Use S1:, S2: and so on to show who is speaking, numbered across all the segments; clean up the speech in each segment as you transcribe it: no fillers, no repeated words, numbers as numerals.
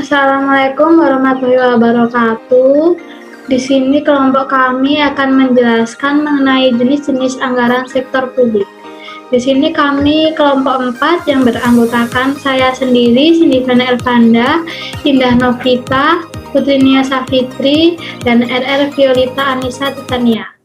S1: Assalamualaikum warahmatullahi wabarakatuh. Di sini kelompok kami akan menjelaskan mengenai jenis-jenis anggaran sektor publik. Di sini kami kelompok 4 yang beranggotakan saya sendiri, Sindivana Elvanda, Indah Novita, Putri Nia Safitri, dan RR Violita Anissa Titania.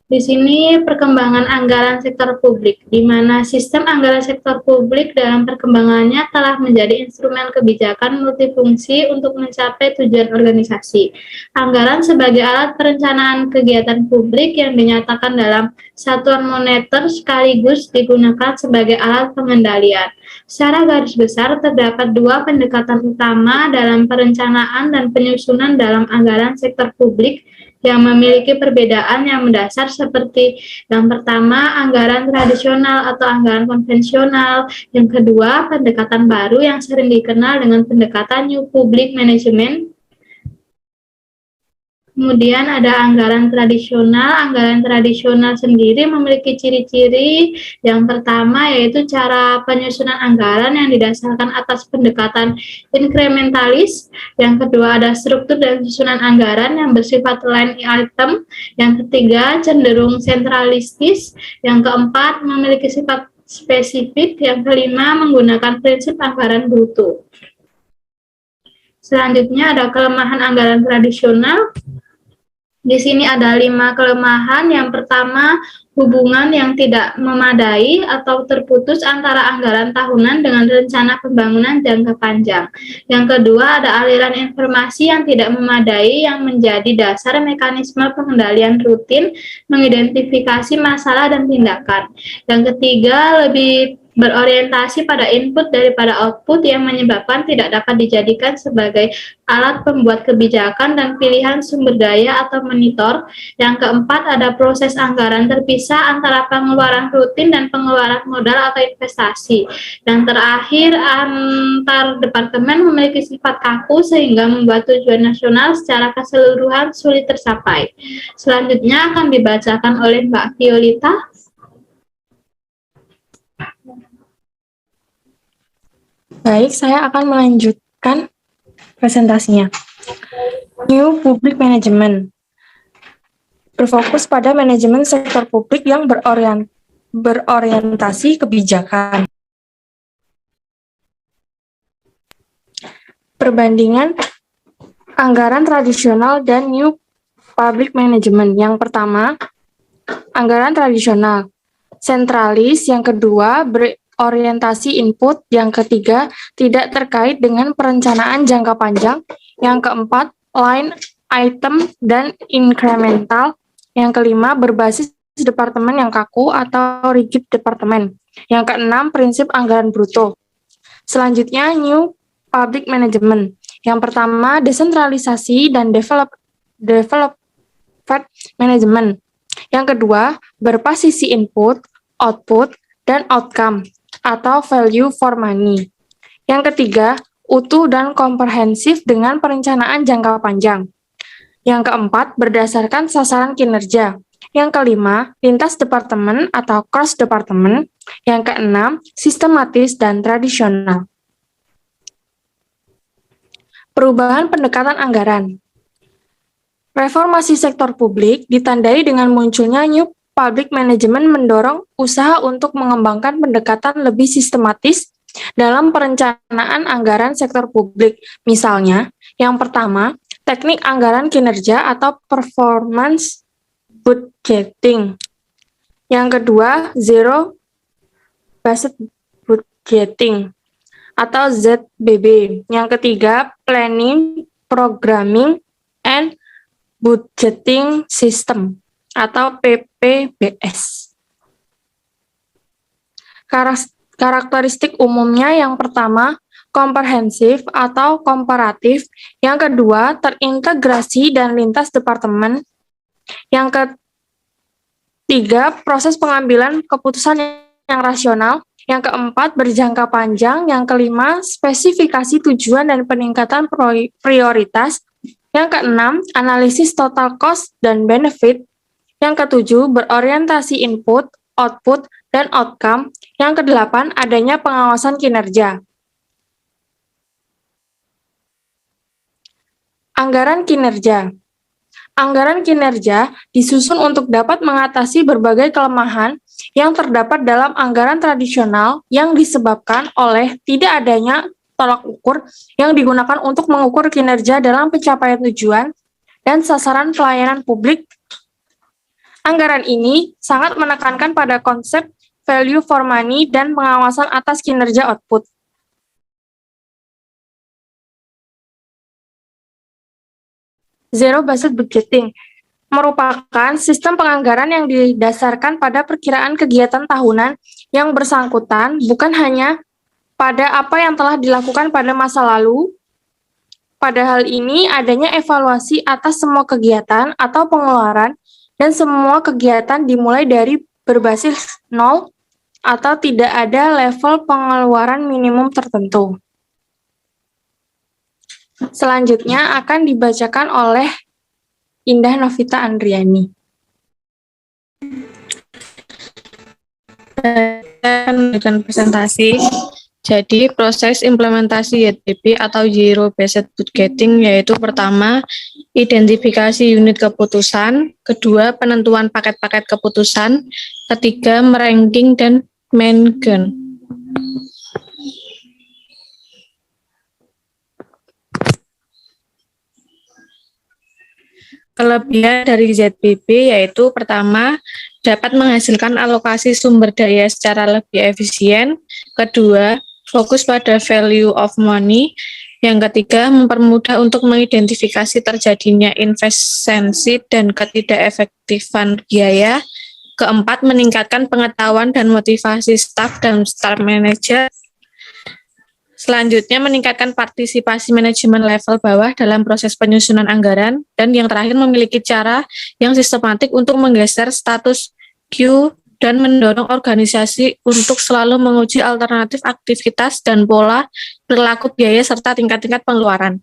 S1: Di sini perkembangan anggaran sektor publik, di mana sistem anggaran sektor publik dalam perkembangannya telah menjadi instrumen kebijakan multifungsi untuk mencapai tujuan organisasi. Anggaran sebagai alat perencanaan kegiatan publik yang dinyatakan dalam satuan moneter sekaligus digunakan sebagai alat pengendalian. Secara garis besar, terdapat dua pendekatan utama dalam perencanaan dan penyusunan dalam anggaran sektor publik yang memiliki perbedaan yang mendasar seperti yang pertama, anggaran tradisional atau anggaran konvensional, yang kedua, pendekatan baru yang sering dikenal dengan pendekatan New Public Management. Kemudian ada anggaran tradisional. Anggaran tradisional sendiri memiliki ciri-ciri yang pertama yaitu cara penyusunan anggaran yang didasarkan atas pendekatan inkrementalis. Yang kedua ada struktur dan susunan anggaran yang bersifat line item. Yang ketiga cenderung sentralistis. Yang keempat memiliki sifat spesifik. Yang kelima menggunakan prinsip anggaran bruto. Selanjutnya ada kelemahan anggaran tradisional. Di sini ada 5 kelemahan. Yang pertama, hubungan yang tidak memadai atau terputus antara anggaran tahunan dengan rencana pembangunan jangka panjang. Yang kedua, ada aliran informasi yang tidak memadai yang menjadi dasar mekanisme pengendalian rutin, mengidentifikasi masalah dan tindakan. Yang ketiga, lebih berorientasi pada input daripada output yang menyebabkan tidak dapat dijadikan sebagai alat pembuat kebijakan dan pilihan sumber daya atau monitor. Yang keempat, ada proses anggaran terpisah antara pengeluaran rutin dan pengeluaran modal atau investasi. Dan terakhir, antar departemen memiliki sifat kaku sehingga membuat tujuan nasional secara keseluruhan sulit tercapai. Selanjutnya akan dibacakan oleh Mbak Violita.
S2: Baik, saya akan melanjutkan presentasinya. New Public Management berfokus pada manajemen sektor publik yang berorientasi kebijakan. Perbandingan anggaran tradisional dan New Public Management. Yang pertama, anggaran tradisional, sentralis. Yang kedua, orientasi input. Yang ketiga, tidak terkait dengan perencanaan jangka panjang. Yang keempat, line item dan incremental. Yang kelima, berbasis departemen yang kaku atau rigid departemen. Yang keenam, prinsip anggaran bruto. Selanjutnya, New Public Management. Yang pertama, desentralisasi dan developed management. Yang kedua, berposisi input, output, dan outcome atau value for money. Yang ketiga, utuh dan komprehensif dengan perencanaan jangka panjang. Yang keempat, berdasarkan sasaran kinerja. Yang kelima, lintas departemen atau cross departemen. Yang keenam, sistematis dan tradisional. Perubahan pendekatan anggaran. Reformasi sektor publik ditandai dengan munculnya New Public Management mendorong usaha untuk mengembangkan pendekatan lebih sistematis dalam perencanaan anggaran sektor publik. Misalnya, yang pertama, teknik anggaran kinerja atau performance budgeting. Yang kedua, zero based budgeting atau ZBB. Yang ketiga, planning, programming, and budgeting system atau PPBS. Karakteristik umumnya yang pertama, komprehensif atau komparatif. Yang kedua, terintegrasi dan lintas departemen. Yang ketiga, proses pengambilan keputusan yang rasional. Yang keempat, berjangka panjang. Yang kelima, spesifikasi tujuan dan peningkatan prioritas. Yang keenam, analisis total cost dan benefit. Yang ketujuh, berorientasi input, output, dan outcome. Yang kedelapan, adanya pengawasan kinerja. Anggaran kinerja. Anggaran kinerja disusun untuk dapat mengatasi berbagai kelemahan yang terdapat dalam anggaran tradisional yang disebabkan oleh tidak adanya tolak ukur yang digunakan untuk mengukur kinerja dalam pencapaian tujuan dan sasaran pelayanan publik. Anggaran ini sangat menekankan pada konsep value for money dan pengawasan atas kinerja output. Zero-based budgeting merupakan sistem penganggaran yang didasarkan pada perkiraan kegiatan tahunan yang bersangkutan bukan hanya pada apa yang telah dilakukan pada masa lalu. Pada hal ini, adanya evaluasi atas semua kegiatan atau pengeluaran dan semua kegiatan dimulai dari berbasis nol atau tidak ada level pengeluaran minimum tertentu. Selanjutnya akan dibacakan oleh Indah Novita Andriani.
S3: Dengan presentasi. Jadi proses implementasi YBP atau Zero Based Budgeting yaitu pertama, identifikasi unit keputusan, kedua, penentuan paket-paket keputusan, ketiga, meranking dan manajemen. Kelebihan dari ZBB yaitu pertama, dapat menghasilkan alokasi sumber daya secara lebih efisien. Kedua, fokus pada value of money. Yang ketiga, mempermudah untuk mengidentifikasi terjadinya investasi dan ketidakefektifan biaya. Keempat, meningkatkan pengetahuan dan motivasi staf dan staff manager. Selanjutnya, meningkatkan partisipasi manajemen level bawah dalam proses penyusunan anggaran. Dan yang terakhir, memiliki cara yang sistematik untuk menggeser status quo dan mendorong organisasi untuk selalu menguji alternatif aktivitas dan pola perilaku biaya serta tingkat-tingkat pengeluaran.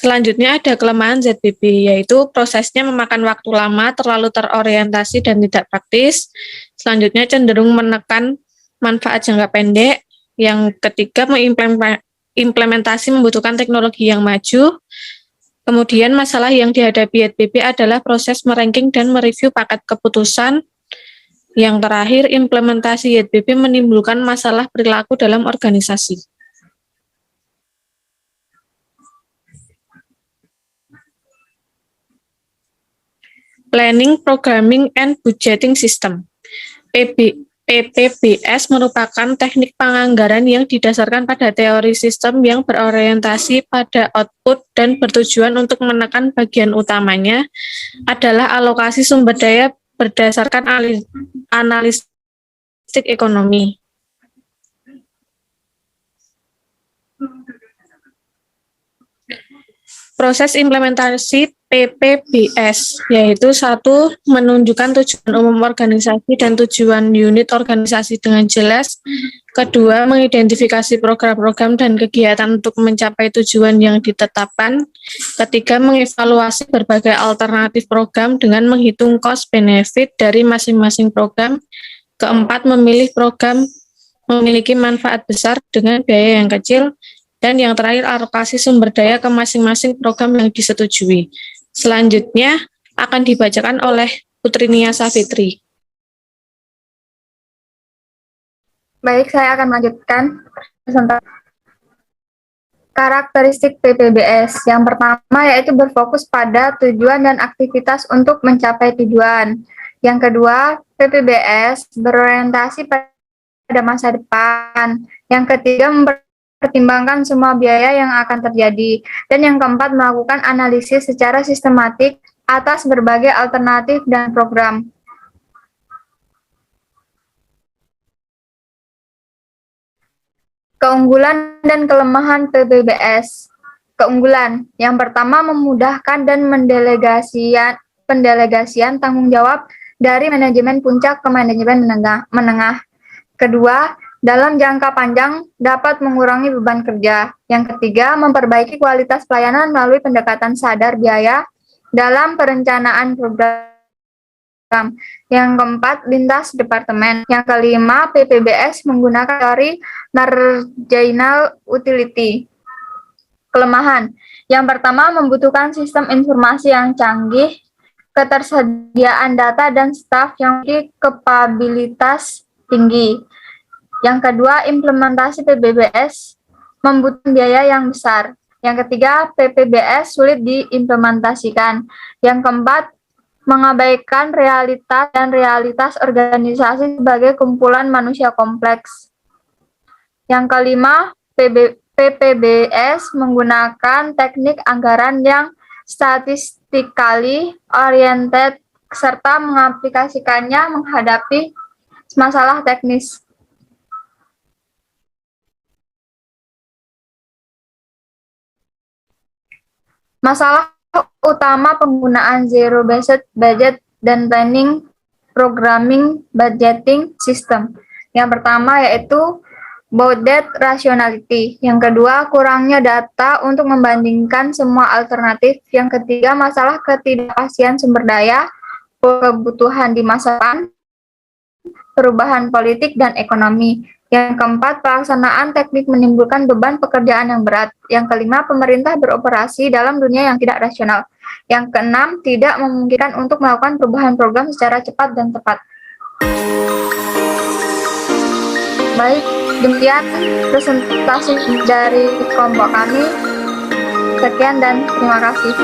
S3: Selanjutnya ada kelemahan ZBB, yaitu prosesnya memakan waktu lama, terlalu terorientasi dan tidak praktis. Selanjutnya cenderung menekan manfaat jangka pendek. Yang ketiga, implementasi membutuhkan teknologi yang maju. Kemudian masalah yang dihadapi ZBB adalah proses meranking dan mereview paket keputusan. Yang terakhir, implementasi ZBB menimbulkan masalah perilaku dalam organisasi. Planning, Programming, and Budgeting System. PPBS merupakan teknik penganggaran yang didasarkan pada teori sistem yang berorientasi pada output dan bertujuan untuk menekan bagian utamanya adalah alokasi sumber daya berdasarkan analisis ekonomi. Proses implementasi PPBS, yaitu satu, menunjukkan tujuan umum organisasi dan tujuan unit organisasi dengan jelas. Kedua, mengidentifikasi program-program dan kegiatan untuk mencapai tujuan yang ditetapkan. Ketiga, mengevaluasi berbagai alternatif program dengan menghitung cost-benefit dari masing-masing program. Keempat, memilih program memiliki manfaat besar dengan biaya yang kecil. Dan yang terakhir, alokasi sumber daya ke masing-masing program yang disetujui. Selanjutnya akan dibacakan oleh Putri Nia Safitri.
S4: Baik, saya akan melanjutkan presentasi. Karakteristik PPBS. Yang pertama yaitu berfokus pada tujuan dan aktivitas untuk mencapai tujuan. Yang kedua, PPBS berorientasi pada masa depan. Yang ketiga, mempertimbangkan semua biaya yang akan terjadi. Dan yang keempat, melakukan analisis secara sistematik atas berbagai alternatif dan program. Keunggulan dan kelemahan PPBS. Keunggulan, yang pertama memudahkan dan pendelegasian tanggung jawab dari manajemen puncak ke manajemen menengah. Kedua, dalam jangka panjang dapat mengurangi beban kerja. Yang ketiga, memperbaiki kualitas pelayanan melalui pendekatan sadar biaya dalam perencanaan program program. Yang keempat, lintas departemen. Yang kelima, PPBS menggunakan teori marginal utility. Kelemahan. Yang pertama, membutuhkan sistem informasi yang canggih, ketersediaan data dan staf yang memiliki kapabilitas tinggi. Yang kedua, implementasi PPBS membutuhkan biaya yang besar. Yang ketiga, PPBS sulit diimplementasikan. Yang keempat, mengabaikan realitas organisasi sebagai kumpulan manusia kompleks. Yang kelima, PPBS menggunakan teknik anggaran yang statistically oriented serta mengaplikasikannya menghadapi masalah teknis. Masalah utama penggunaan zero-based budget dan planning programming budgeting system. Yang pertama yaitu budget rationality. Yang kedua, kurangnya data untuk membandingkan semua alternatif. Yang ketiga, masalah ketidakpastian sumber daya, kebutuhan di masa depan, perubahan politik dan ekonomi. Yang keempat, pelaksanaan teknik menimbulkan beban pekerjaan yang berat. Yang kelima, pemerintah beroperasi dalam dunia yang tidak rasional. Yang keenam, tidak memungkinkan untuk melakukan perubahan program secara cepat dan tepat. Baik, demikian presentasi dari kelompok kami. Sekian dan terima kasih.